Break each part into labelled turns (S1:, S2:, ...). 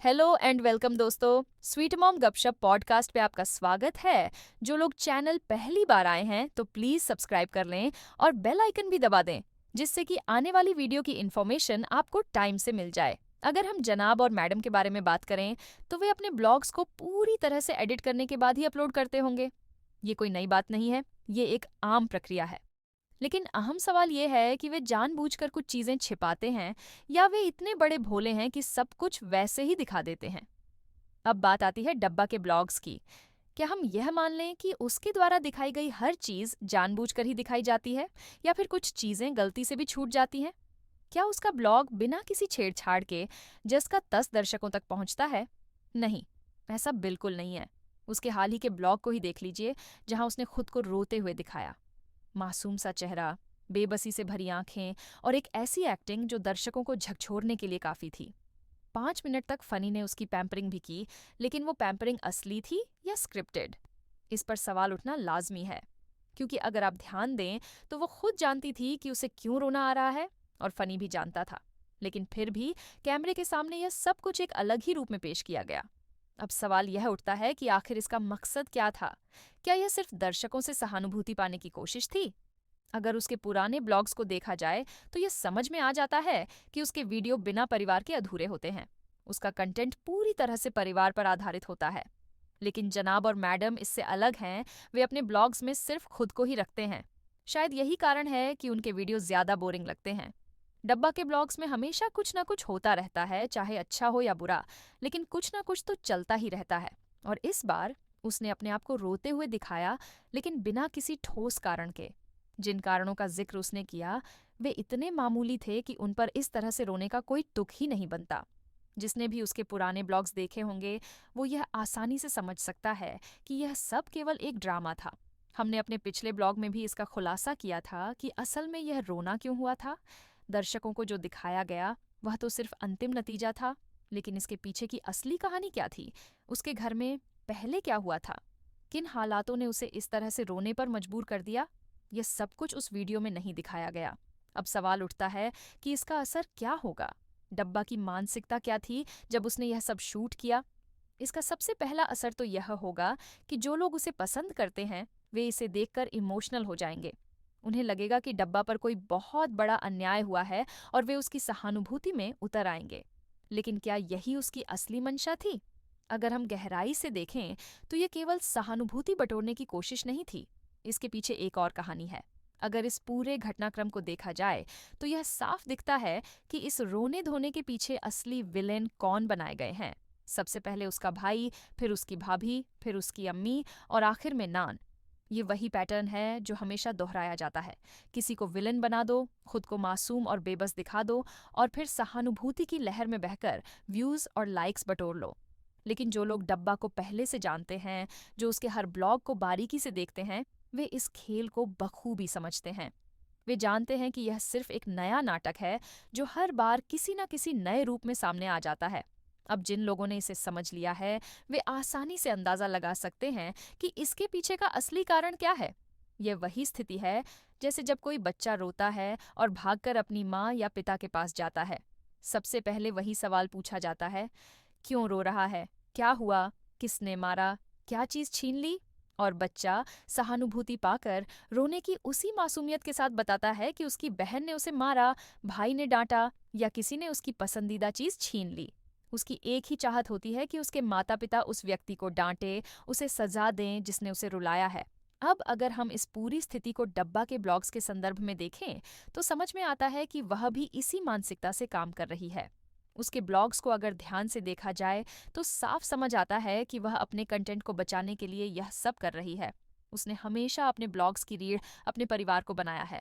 S1: Hello and welcome दोस्तों। Sweet mom गपशप podcast पे आपका स्वागत है। जो लोग चैनल पहली बार आए हैं तो प्लीज सब्सक्राइब कर लें और बेल आइकन भी दबा दें, जिससे कि आने वाली वीडियो की इन्फॉर्मेशन आपको टाइम से मिल जाए। अगर हम जनाब और मैडम के बारे में बात करें तो वे अपने ब्लॉग्स को पूरी तरह से एडिट करने के बाद ही अपलोड करते होंगे। ये कोई नई बात नहीं है, ये एक आम प्रक्रिया है। लेकिन अहम सवाल ये है कि वे जानबूझकर कुछ चीजें छिपाते हैं या वे इतने बड़े भोले हैं कि सब कुछ वैसे ही दिखा देते हैं। अब बात आती है डब्बा के ब्लॉग्स की। क्या हम यह मान लें कि उसके द्वारा दिखाई गई हर चीज जानबूझकर ही दिखाई जाती है, या फिर कुछ चीजें गलती से भी छूट जाती हैं? क्या उसका ब्लॉग बिना किसी छेड़छाड़ के जिसका 10 दर्शकों तक पहुंचता है? नहीं, ऐसा बिल्कुल नहीं है। उसके हाल ही के ब्लॉग को ही देख लीजिए, जहां उसने खुद को रोते हुए दिखाया। मासूम सा चेहरा, बेबसी से भरी आंखें और एक ऐसी एक्टिंग जो दर्शकों को झकझोरने के लिए काफी थी। 5 मिनट तक फनी ने उसकी पैम्परिंग भी की, लेकिन वो पैम्परिंग असली थी या स्क्रिप्टेड? इस पर सवाल उठना लाजमी है, क्योंकि अगर आप ध्यान दें तो वो खुद जानती थी कि उसे क्यों रोना आ रहा है, और फनी भी जानता था। लेकिन फिर भी कैमरे के सामने यह सब कुछ एक अलग ही रूप में पेश किया गया। अब सवाल यह उठता है कि आखिर इसका मकसद क्या था? क्या यह सिर्फ दर्शकों से सहानुभूति पाने की कोशिश थी? अगर उसके पुराने ब्लॉग्स को देखा जाए तो यह समझ में आ जाता है कि उसके वीडियो बिना परिवार के अधूरे होते हैं। उसका कंटेंट पूरी तरह से परिवार पर आधारित होता है। लेकिन जनाब और मैडम इससे अलग हैं। वे अपने ब्लॉग्स में सिर्फ खुद को ही रखते हैं। शायद यही कारण है कि उनके वीडियो ज्यादा बोरिंग लगते हैं। डब्बा के ब्लॉग्स में हमेशा कुछ ना कुछ होता रहता है, चाहे अच्छा हो या बुरा, लेकिन कुछ ना कुछ तो चलता ही रहता है। और इस बार उसने अपने आप को रोते हुए दिखाया, लेकिन बिना किसी ठोस कारण के। जिन कारणों का जिक्र उसने किया वे इतने मामूली थे कि उन पर इस तरह से रोने का कोई तुक ही नहीं बनता। जिसने भी उसके पुराने ब्लॉग्स देखे होंगे वो यह आसानी से समझ सकता है कि यह सब केवल एक ड्रामा था। हमने अपने पिछले ब्लॉग में भी इसका खुलासा किया था कि असल में यह रोना क्यों हुआ था। दर्शकों को जो दिखाया गया वह तो सिर्फ अंतिम नतीजा था, लेकिन इसके पीछे की असली कहानी क्या थी? उसके घर में पहले क्या हुआ था? किन हालातों ने उसे इस तरह से रोने पर मजबूर कर दिया? यह सब कुछ उस वीडियो में नहीं दिखाया गया। अब सवाल उठता है कि इसका असर क्या होगा? डब्बा की मानसिकता क्या थी जब उसने यह सब शूट किया? इसका सबसे पहला असर तो यह होगा कि जो लोग उसे पसंद करते हैं वे इसे देखकर इमोशनल हो जाएंगे। उन्हें लगेगा कि डब्बा पर कोई बहुत बड़ा अन्याय हुआ है और वे उसकी सहानुभूति में उतर आएंगे। लेकिन क्या यही उसकी असली मंशा थी? अगर हम गहराई से देखें तो यह केवल सहानुभूति बटोरने की कोशिश नहीं थी। इसके पीछे एक और कहानी है। अगर इस पूरे घटनाक्रम को देखा जाए तो यह साफ दिखता है कि इस रोने धोने के पीछे असली विलेन कौन बनाए गए हैं। सबसे पहले उसका भाई, फिर उसकी भाभी, फिर उसकी अम्मी और आखिर में नान। ये वही पैटर्न है जो हमेशा दोहराया जाता है। किसी को विलन बना दो, खुद को मासूम और बेबस दिखा दो, और फिर सहानुभूति की लहर में बहकर व्यूज और लाइक्स बटोर लो। लेकिन जो लोग डब्बा को पहले से जानते हैं, जो उसके हर ब्लॉग को बारीकी से देखते हैं, वे इस खेल को बखूबी समझते हैं। वे जानते हैं कि यह सिर्फ एक नया नाटक है जो हर बार किसी न किसी नए रूप में सामने आ जाता है। अब जिन लोगों ने इसे समझ लिया है वे आसानी से अंदाजा लगा सकते हैं कि इसके पीछे का असली कारण क्या है। यह वही स्थिति है जैसे जब कोई बच्चा रोता है और भागकर अपनी माँ या पिता के पास जाता है। सबसे पहले वही सवाल पूछा जाता है, क्यों रो रहा है, क्या हुआ, किसने मारा, क्या चीज छीन ली? और बच्चा सहानुभूति पाकर रोने की उसी मासूमियत के साथ बताता है कि उसकी बहन ने उसे मारा, भाई ने डांटा, या किसी ने उसकी पसंदीदा चीज छीन ली। उसकी एक ही चाहत होती है कि उसके माता पिता उस व्यक्ति को डांटे, उसे सजा दें जिसने उसे रुलाया है। अब अगर हम इस पूरी स्थिति को डब्बा के ब्लॉग्स के संदर्भ में देखें तो समझ में आता है कि वह भी इसी मानसिकता से काम कर रही है। उसके ब्लॉग्स को अगर ध्यान से देखा जाए तो साफ समझ आता है कि वह अपने कंटेंट को बचाने के लिए यह सब कर रही है। उसने हमेशा अपने ब्लॉग्स की रीढ़ अपने परिवार को बनाया है।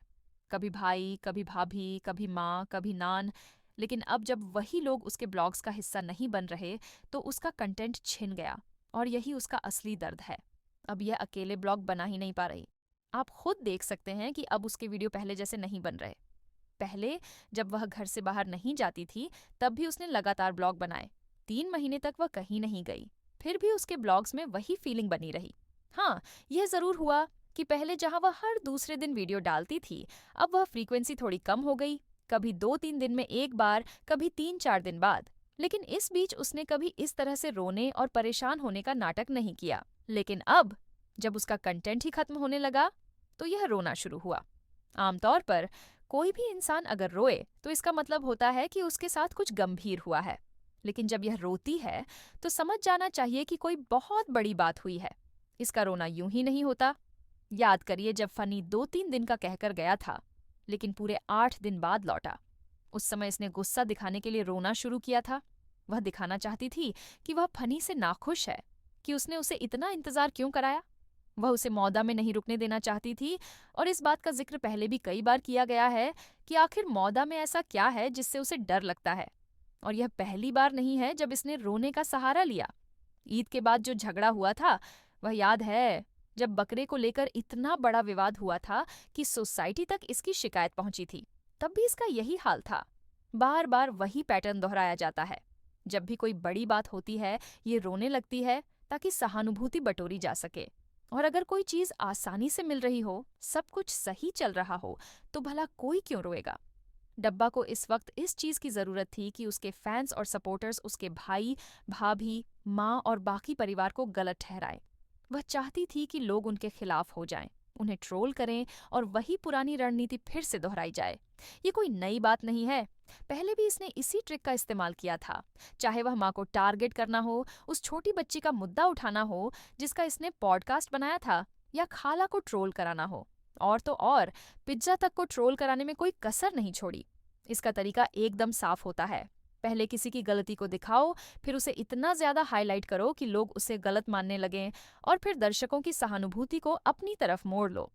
S1: कभी भाई, कभी भाभी, कभी माँ, कभी नान। लेकिन अब जब वही लोग उसके ब्लॉग्स का हिस्सा नहीं बन रहे तो उसका कंटेंट छिन गया, और यही उसका असली दर्द है। अब यह अकेले ब्लॉग बना ही नहीं पा रही। आप खुद देख सकते हैं कि अब उसके वीडियो पहले जैसे नहीं बन रहे। पहले जब वह घर से बाहर नहीं जाती थी तब भी उसने लगातार ब्लॉग बनाए। 3 महीने तक वह कहीं नहीं गई, फिर भी उसके ब्लॉग्स में वही फीलिंग बनी रही। हाँ, यह जरूर हुआ कि पहले जहां वह हर दूसरे दिन वीडियो डालती थी, अब वह फ्रीक्वेंसी थोड़ी कम हो गई। कभी 2-3 दिन में एक बार, कभी 3-4 दिन बाद। लेकिन इस बीच उसने कभी इस तरह से रोने और परेशान होने का नाटक नहीं किया। लेकिन अब जब उसका कंटेंट ही खत्म होने लगा तो यह रोना शुरू हुआ। आमतौर पर कोई भी इंसान अगर रोए तो इसका मतलब होता है कि उसके साथ कुछ गंभीर हुआ है। लेकिन जब यह रोती है तो समझ जाना चाहिए कि कोई बहुत बड़ी बात हुई है। इसका रोना यूं ही नहीं होता। याद करिए जब फनी 2-3 दिन का कहकर गया था, लेकिन पूरे 8 दिन बाद लौटा। उस समय इसने गुस्सा दिखाने के लिए रोना शुरू किया था। वह दिखाना चाहती थी कि वह फनी से नाखुश है, कि उसने उसे इतना इंतजार क्यों कराया। वह उसे मौदा में नहीं रुकने देना चाहती थी। और इस बात का जिक्र पहले भी कई बार किया गया है कि आखिर मौदा में ऐसा क्या है जिससे उसे डर लगता है। और यह पहली बार नहीं है जब इसने रोने का सहारा लिया। ईद के बाद जो झगड़ा हुआ था, वह याद है, जब बकरे को लेकर इतना बड़ा विवाद हुआ था कि सोसाइटी तक इसकी शिकायत पहुंची थी। तब भी इसका यही हाल था। बार बार वही पैटर्न दोहराया जाता है। जब भी कोई बड़ी बात होती है, ये रोने लगती है ताकि सहानुभूति बटोरी जा सके। और अगर कोई चीज आसानी से मिल रही हो, सब कुछ सही चल रहा हो, तो भला कोई क्यों रोएगा। डब्बा को इस वक्त इस चीज की जरूरत थी कि उसके फैंस और सपोर्टर्स उसके भाई, भाभी, माँ और बाकी परिवार को गलत ठहराए। वह चाहती थी कि लोग उनके खिलाफ हो जाएं, उन्हें ट्रोल करें और वही पुरानी रणनीति फिर से दोहराई जाए। ये कोई नई बात नहीं है। पहले भी इसने इसी ट्रिक का इस्तेमाल किया था। चाहे वह माँ को टारगेट करना हो, उस छोटी बच्ची का मुद्दा उठाना हो जिसका इसने पॉडकास्ट बनाया था, या खाला को ट्रोल कराना हो। और तो और पिज्जा तक को ट्रोल कराने में कोई कसर नहीं छोड़ी। इसका तरीका एकदम साफ होता है। पहले किसी की गलती को दिखाओ, फिर उसे इतना ज्यादा हाईलाइट करो कि लोग उसे गलत मानने लगें, और फिर दर्शकों की सहानुभूति को अपनी तरफ मोड़ लो।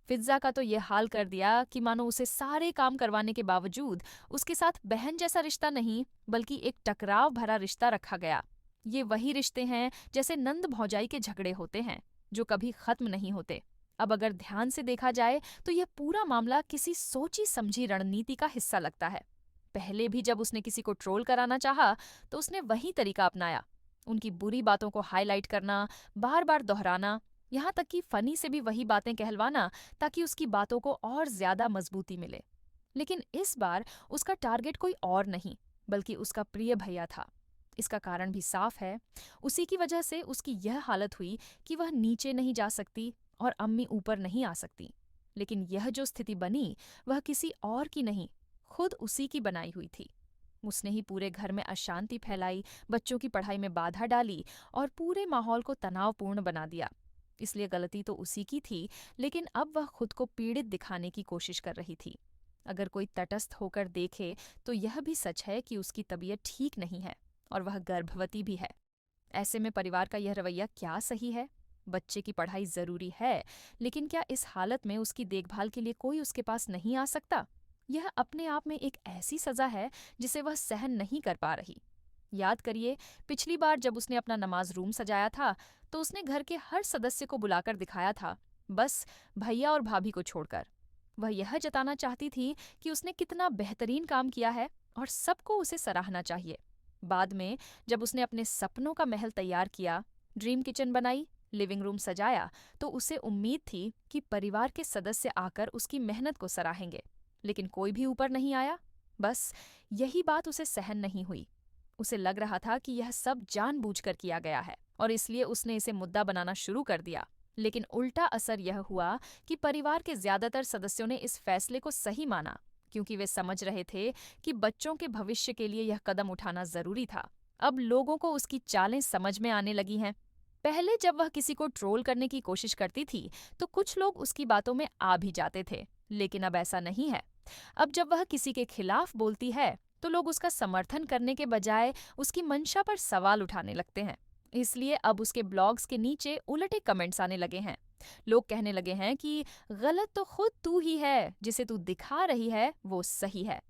S1: पिज्जा का तो ये हाल कर दिया कि मानो उसे सारे काम करवाने के बावजूद उसके साथ बहन जैसा रिश्ता नहीं, बल्कि एक टकराव भरा रिश्ता रखा गया। ये वही रिश्ते हैं जैसे नंद भौजाई के झगड़े होते हैं, जो कभी खत्म नहीं होते। अब अगर ध्यान से देखा जाए तो यह पूरा मामला किसी सोची समझी रणनीति का हिस्सा लगता है। पहले भी जब उसने किसी को ट्रोल कराना चाहा तो उसने वही तरीका अपनाया। उनकी बुरी बातों को हाईलाइट करना, बार बार दोहराना, यहाँ तक कि फनी से भी वही बातें कहलवाना ताकि उसकी बातों को और ज्यादा मजबूती मिले। लेकिन इस बार उसका टारगेट कोई और नहीं, बल्कि उसका प्रिय भैया था। इसका कारण भी साफ है। उसी की वजह से उसकी यह हालत हुई कि वह नीचे नहीं जा सकती और अम्मी ऊपर नहीं आ सकती। लेकिन यह जो स्थिति बनी, वह किसी और की नहीं, खुद उसी की बनाई हुई थी। उसने ही पूरे घर में अशांति फैलाई, बच्चों की पढ़ाई में बाधा डाली और पूरे माहौल को तनावपूर्ण बना दिया। इसलिए गलती तो उसी की थी, लेकिन अब वह खुद को पीड़ित दिखाने की कोशिश कर रही थी। अगर कोई तटस्थ होकर देखे तो यह भी सच है कि उसकी तबीयत ठीक नहीं है और वह गर्भवती भी है। ऐसे में परिवार का यह रवैया क्या सही है? बच्चे की पढ़ाई जरूरी है, लेकिन क्या इस हालत में उसकी देखभाल के लिए कोई उसके पास नहीं आ सकता? यह अपने आप में एक ऐसी सजा है जिसे वह सहन नहीं कर पा रही। याद करिए, पिछली बार जब उसने अपना नमाज रूम सजाया था तो उसने घर के हर सदस्य को बुलाकर दिखाया था, बस भैया और भाभी को छोड़कर। वह यह जताना चाहती थी कि उसने कितना बेहतरीन काम किया है और सबको उसे सराहना चाहिए। बाद में जब उसने अपने सपनों का महल तैयार किया, ड्रीम किचन बनाई, लिविंग रूम सजाया, तो उसे उम्मीद थी कि परिवार के सदस्य आकर उसकी मेहनत को सराहेंगे। लेकिन कोई भी ऊपर नहीं आया। बस यही बात उसे सहन नहीं हुई। उसे लग रहा था कि यह सब जानबूझकर किया गया है और इसलिए उसने इसे मुद्दा बनाना शुरू कर दिया। लेकिन उल्टा असर यह हुआ कि परिवार के ज्यादातर सदस्यों ने इस फैसले को सही माना, क्योंकि वे समझ रहे थे कि बच्चों के भविष्य के लिए यह कदम उठाना जरूरी था। अब लोगों को उसकी चालें समझ में आने लगी हैं। पहले जब वह किसी को ट्रोल करने की कोशिश करती थी तो कुछ लोग उसकी बातों में आ भी जाते थे, लेकिन अब ऐसा नहीं है। अब जब वह किसी के खिलाफ बोलती है तो लोग उसका समर्थन करने के बजाय उसकी मंशा पर सवाल उठाने लगते हैं। इसलिए अब उसके ब्लॉग्स के नीचे उलटे कमेंट्स आने लगे हैं। लोग कहने लगे हैं कि गलत तो खुद तू ही है, जिसे तू दिखा रही है वो सही है।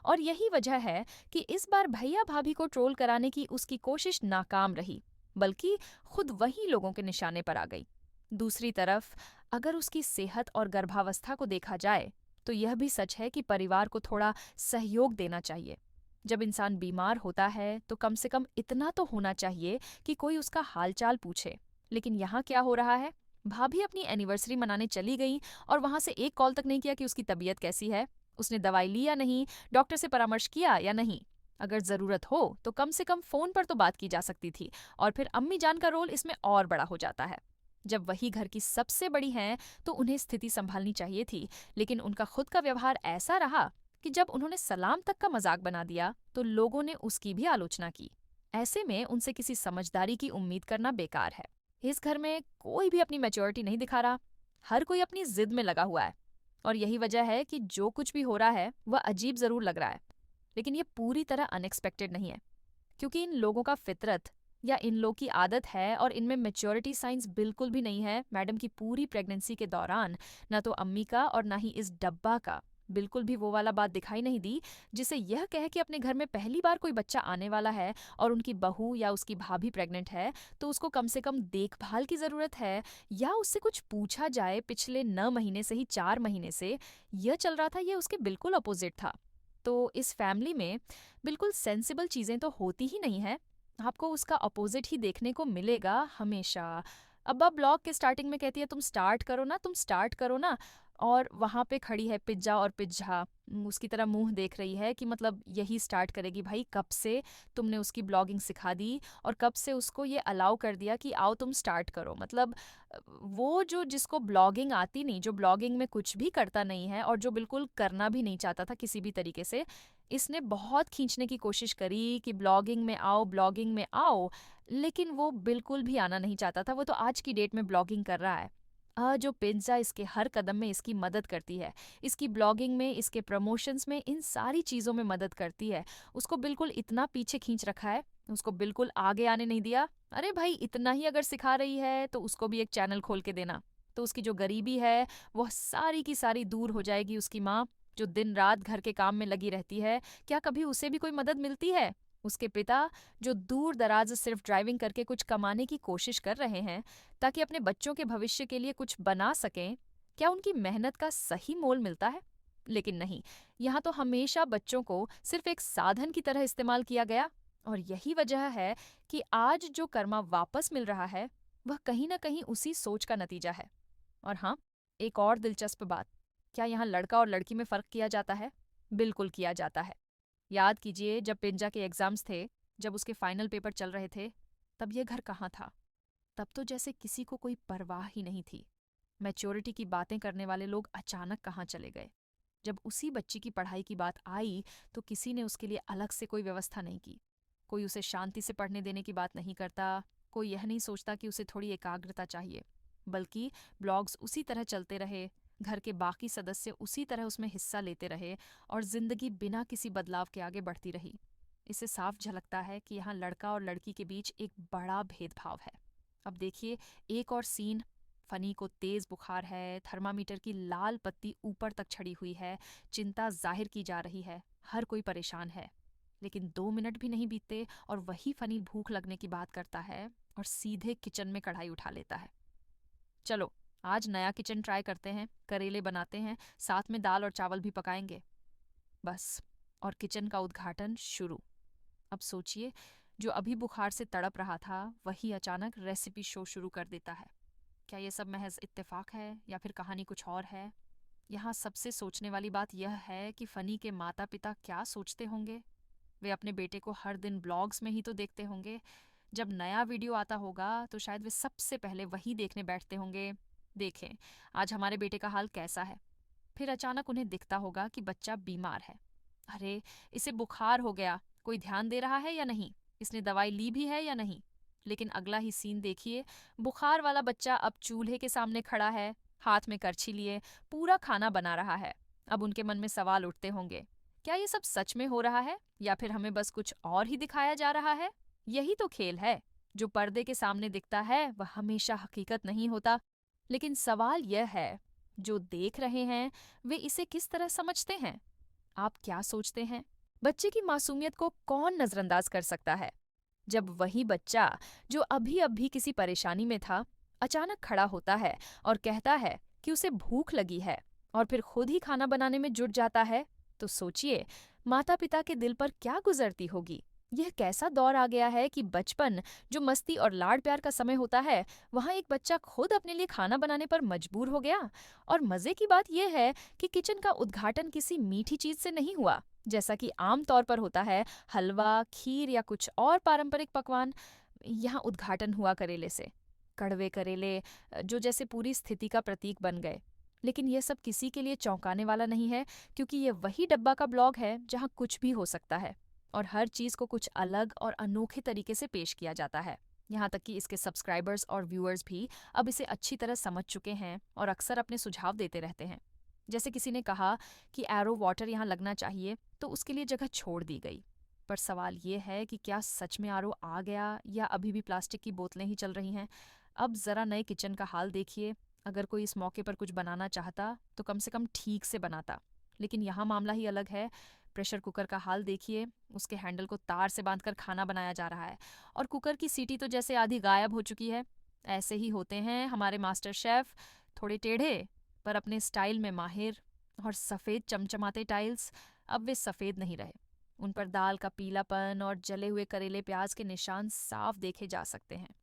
S1: और यही वजह है कि इस बार भैया भाभी को ट्रोल कराने की उसकी कोशिश नाकाम रही, बल्कि खुद वही लोगों के निशाने पर आ गई। दूसरी तरफ अगर उसकी सेहत और गर्भावस्था को देखा जाए तो यह भी सच है कि परिवार को थोड़ा सहयोग देना चाहिए। जब इंसान बीमार होता है तो कम से कम इतना तो होना चाहिए कि कोई उसका हालचाल पूछे। लेकिन यहाँ क्या हो रहा है? भाभी अपनी एनिवर्सरी मनाने चली गई और वहां से एक कॉल तक नहीं किया कि उसकी तबीयत कैसी है, उसने दवाई ली या नहीं, डॉक्टर से परामर्श किया या नहीं। अगर जरूरत हो तो कम से कम फोन पर तो बात की जा सकती थी, और फिर अम्मी जान का रोल इसमें और बड़ा हो जाता है। जब वही घर की सबसे बड़ी हैं तो उन्हें स्थिति संभालनी चाहिए थी, लेकिन उनका खुद का व्यवहार ऐसा रहा कि जब उन्होंने सलाम तक का मजाक बना दिया तो लोगों ने उसकी भी आलोचना की। ऐसे में उनसे किसी समझदारी की उम्मीद करना बेकार है। इस घर में कोई भी अपनी मैच्योरिटी नहीं दिखा रहा, हर कोई अपनी जिद में लगा हुआ है, और यही वजह है कि जो कुछ भी हो रहा है वह अजीब जरूर लग रहा है, लेकिन ये पूरी तरह अनएक्सपेक्टेड नहीं है, क्योंकि इन लोगों का फितरत या इन लोग की आदत है, और इनमें मैच्योरिटी साइंस बिल्कुल भी नहीं है। मैडम की पूरी प्रेगनेंसी के दौरान ना तो अम्मी का और ना ही इस डब्बा का बिल्कुल भी वो वाला बात दिखाई नहीं दी जिसे यह कहे कि अपने घर में पहली बार कोई बच्चा आने वाला है और उनकी बहू या उसकी भाभी प्रेग्नेंट है तो उसको कम से कम देखभाल की जरूरत है, या उससे कुछ पूछा जाए। पिछले 9 महीने से ही 4 महीने से यह चल रहा था, यह उसके बिल्कुल अपोजिट था। तो इस फैमिली में बिल्कुल सेंसिबल चीजें तो होती ही नहीं है, आपको उसका अपोजिट ही देखने को मिलेगा हमेशा। अब्बा ब्लॉग के स्टार्टिंग में कहती है तुम स्टार्ट करो ना, तुम स्टार्ट करो ना, और वहां पे खड़ी है पिज्जा और पिज्जा उसकी तरह मुंह देख रही है कि मतलब यही स्टार्ट करेगी। भाई कब से तुमने उसकी ब्लॉगिंग सिखा दी और कब से उसको ये अलाउ कर दिया कि आओ तुम स्टार्ट करो। मतलब वो जो जिसको ब्लॉगिंग आती नहीं, जो ब्लॉगिंग में कुछ भी करता नहीं है और जो बिल्कुल करना भी नहीं चाहता था किसी भी तरीके से, इसने बहुत खींचने की कोशिश करी कि ब्लॉगिंग में आओ, ब्लॉगिंग में आओ, लेकिन वो बिल्कुल भी आना नहीं चाहता था। वो तो आज की डेट में ब्लॉगिंग कर रहा है। जो पिज्जा इसके हर कदम में इसकी मदद करती है, इसकी ब्लॉगिंग में, इसके प्रमोशंस में, इन सारी चीज़ों में मदद करती है। उसको बिल्कुल इतना पीछे खींच रखा है, उसको बिल्कुल आगे आने नहीं दिया। अरे भाई इतना ही अगर सिखा रही है तो उसको भी एक चैनल खोल के देना, तो उसकी जो गरीबी है वह सारी की सारी दूर हो जाएगी। उसकी माँ जो दिन रात घर के काम में लगी रहती है, क्या कभी उसे भी कोई मदद मिलती है? उसके पिता जो दूर दराज सिर्फ ड्राइविंग करके कुछ कमाने की कोशिश कर रहे हैं ताकि अपने बच्चों के भविष्य के लिए कुछ बना सकें, क्या उनकी मेहनत का सही मोल मिलता है? लेकिन नहीं, यहाँ तो हमेशा बच्चों को सिर्फ एक साधन की तरह इस्तेमाल किया गया, और यही वजह है कि आज जो कर्मा वापस मिल रहा है वह कहीं ना कहीं उसी सोच का नतीजा है। और हाँ, एक और दिलचस्प बात, क्या यहाँ लड़का और लड़की में फर्क किया जाता है? बिल्कुल किया जाता है। याद कीजिए जब पिंजा के एग्जाम्स थे, जब उसके फाइनल पेपर चल रहे थे, तब ये घर कहाँ था? तब तो जैसे किसी को कोई परवाह ही नहीं थी। मैच्योरिटी की बातें करने वाले लोग अचानक कहाँ चले गए? जब उसी बच्ची की पढ़ाई की बात आई तो किसी ने उसके लिए अलग से कोई व्यवस्था नहीं की। कोई उसे शांति से पढ़ने देने की बात नहीं करता, कोई यह नहीं सोचता कि उसे थोड़ी एकाग्रता चाहिए, बल्कि ब्लॉग्स उसी तरह चलते रहे, घर के बाकी सदस्य उसी तरह उसमें हिस्सा लेते रहे, और जिंदगी बिना किसी बदलाव के आगे बढ़ती रही। इससे साफ झलकता है कि यहाँ लड़का और लड़की के बीच एक बड़ा भेदभाव है। अब देखिए एक और सीन, फनी को तेज बुखार है, थर्मामीटर की लाल पत्ती ऊपर तक चढ़ी हुई है, चिंता जाहिर की जा रही है, हर कोई परेशान है। लेकिन 2 मिनट भी नहीं बीतते और वही फनी भूख लगने की बात करता है और सीधे किचन में कढ़ाई उठा लेता है। चलो आज नया किचन ट्राई करते हैं, करेले बनाते हैं, साथ में दाल और चावल भी पकाएंगे। बस, और किचन का उद्घाटन शुरू। अब सोचिए, जो अभी बुखार से तड़प रहा था वही अचानक रेसिपी शो शुरू कर देता है। क्या ये सब महज इत्तेफाक है या फिर कहानी कुछ और है? यहाँ सबसे सोचने वाली बात यह है कि फनी के माता पिता क्या सोचते होंगे। वे अपने बेटे को हर दिन ब्लॉग्स में ही तो देखते होंगे। जब नया वीडियो आता होगा तो शायद वे सबसे पहले वही देखने बैठते होंगे। देखें आज हमारे बेटे का हाल कैसा है। फिर अचानक उन्हें दिखता होगा कि बच्चा बीमार है। अरे इसे बुखार हो गया, कोई ध्यान दे रहा है या नहीं? इसने दवाई ली भी है या नहीं? लेकिन अगला ही सीन देखिए, बुखार वाला बच्चा अब चूल्हे के सामने खड़ा है, हाथ में करछी लिए पूरा खाना बना रहा है। अब उनके मन में सवाल उठते होंगे, क्या ये सब सच में हो रहा है या फिर हमें बस कुछ और ही दिखाया जा रहा है? यही तो खेल है, जो पर्दे के सामने दिखता है वह हमेशा हकीकत नहीं होता। लेकिन सवाल यह है, जो देख रहे हैं वे इसे किस तरह समझते हैं? आप क्या सोचते हैं? बच्चे की मासूमियत को कौन नजरअंदाज कर सकता है? जब वही बच्चा जो अभी अभी किसी परेशानी में था अचानक खड़ा होता है और कहता है कि उसे भूख लगी है और फिर खुद ही खाना बनाने में जुट जाता है, तो सोचिए माता पिता के दिल पर क्या गुजरती होगी। यह कैसा दौर आ गया है कि बचपन, जो मस्ती और लाड़ प्यार का समय होता है, वहाँ एक बच्चा खुद अपने लिए खाना बनाने पर मजबूर हो गया। और मजे की बात यह है कि किचन का उद्घाटन किसी मीठी चीज से नहीं हुआ, जैसा कि आम तौर पर होता है, हलवा, खीर या कुछ और पारंपरिक पकवान। यहाँ उद्घाटन हुआ करेले से। कड़वे करेले, जो जैसे पूरी स्थिति का प्रतीक बन गए। लेकिन यह सब किसी के लिए चौंकाने वाला नहीं है, क्योंकि ये वही डब्बा का ब्लॉग है जहाँ कुछ भी हो सकता है और हर चीज को कुछ अलग और अनोखे तरीके से पेश किया जाता है। यहाँ तक कि इसके सब्सक्राइबर्स और व्यूअर्स भी अब इसे अच्छी तरह समझ चुके हैं और अक्सर अपने सुझाव देते रहते हैं। जैसे किसी ने कहा कि एरो वाटर यहाँ लगना चाहिए, तो उसके लिए जगह छोड़ दी गई। पर सवाल ये है कि क्या सच में आरओ आ गया या अभी भी प्लास्टिक की बोतलें ही चल रही हैं। अब जरा नए किचन का हाल देखिए। अगर कोई इस मौके पर कुछ बनाना चाहता तो कम से कम ठीक से बनाता, लेकिन यहाँ मामला ही अलग है। प्रेशर कुकर का हाल देखिए, उसके हैंडल को तार से बांधकर खाना बनाया जा रहा है और कुकर की सीटी तो जैसे आधी गायब हो चुकी है। ऐसे ही होते हैं हमारे मास्टर शेफ, थोड़े टेढ़े पर अपने स्टाइल में माहिर। और सफ़ेद चमचमाते टाइल्स, अब वे सफ़ेद नहीं रहे। उन पर दाल का पीलापन और जले हुए करेले प्याज के निशान साफ देखे जा सकते हैं।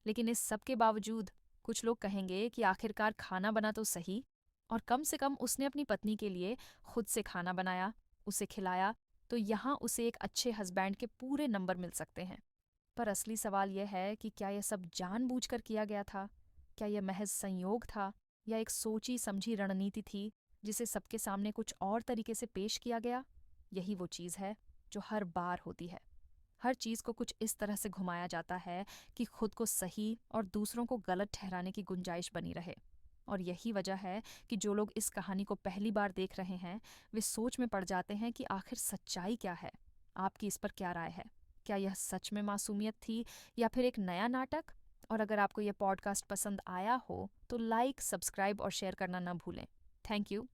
S1: लेकिन इस सब के बावजूद कुछ लोग कहेंगे कि आखिरकार खाना बना तो सही, और कम से कम उसने अपनी पत्नी के लिए खुद से खाना बनाया, उसे खिलाया, तो यहाँ उसे एक अच्छे हस्बैंड के पूरे नंबर मिल सकते हैं। पर असली सवाल यह है कि क्या यह सब जानबूझकर किया गया था? क्या यह महज संयोग था या एक सोची समझी रणनीति थी जिसे सबके सामने कुछ और तरीके से पेश किया गया? यही वो चीज़ है जो हर बार होती है। हर चीज़ को कुछ इस तरह से घुमाया जाता है कि खुद को सही और दूसरों को गलत ठहराने की गुंजाइश बनी रहे। और यही वजह है कि जो लोग इस कहानी को पहली बार देख रहे हैं, वे सोच में पड़ जाते हैं कि आखिर सच्चाई क्या है। आपकी इस पर क्या राय है? क्या यह सच में मासूमियत थी या फिर एक नया नाटक? और अगर आपको यह पॉडकास्ट पसंद आया हो तो लाइक, सब्सक्राइब और शेयर करना न भूलें। Thank you.